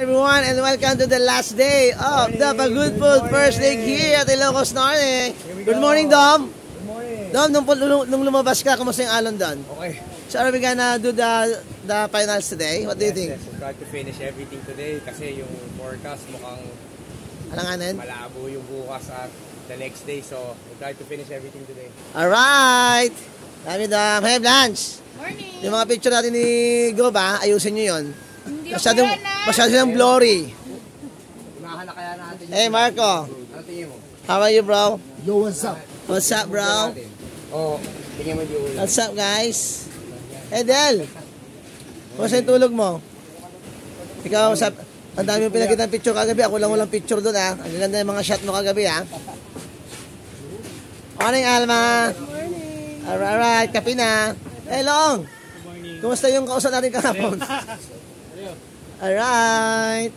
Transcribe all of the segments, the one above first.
Everyone, and welcome to the last day of the Pagod Food First League here at Ilocos Norte. Good morning, Dom. Good morning. Dom, nung lumabas ka, kumusta yung alon doon? Okay. So are we gonna do the finals today? What do you think? Yes, we'll try to finish everything today kasi yung forecast mukhang Alanganin? malabo yung bukas at the next day. So, we'll try to finish everything today. Alright! Dami, Dom. Hey, Blanche! Morning! Yung mga picture natin ni Goba, ayusin nyo yun. Hindi Masyadong blurry. Unahan na kaya natin. Hey, Marco. Ano tingin mo? How are you, bro? Yo, what's up? What's up, bro? Oo, tingin mo yung ulo. What's up, guys? Hey, Del. Kumusta yung tulog mo? Ikaw, ang dami yung pinakita ng picture kagabi. Ako lang walang picture doon, ha? Ang ganda yung mga shot mo kagabi, ha? Morning, Alma. Morning! Alright, kape na. Hey, Long. Kumusta yung kausap natin kahapon? Alright.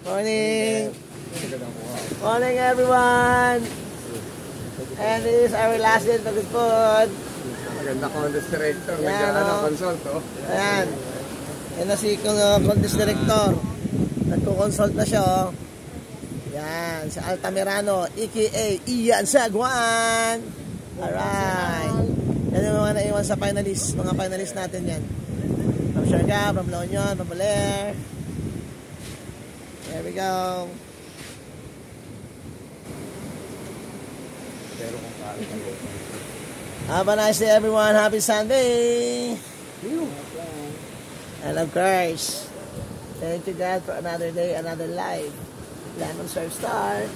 Morning. Morning, everyone. And this is our last day for good food. Maganda contest director. Yan, oh. Consult, oh. Ayan. Yan na si contest director. Nagko-consult na siya, oh. Yan, si Altamirano, a.k.a. Ian Sagwan. Alright. Yan yung mga naiwan sa finalists. Mga finalists natin yan. From Siargao, from La Union, from Baler. There we go. Have a nice day, everyone. Happy Sunday. And of course, thank you God for another day, another life. Lemon Surf Star.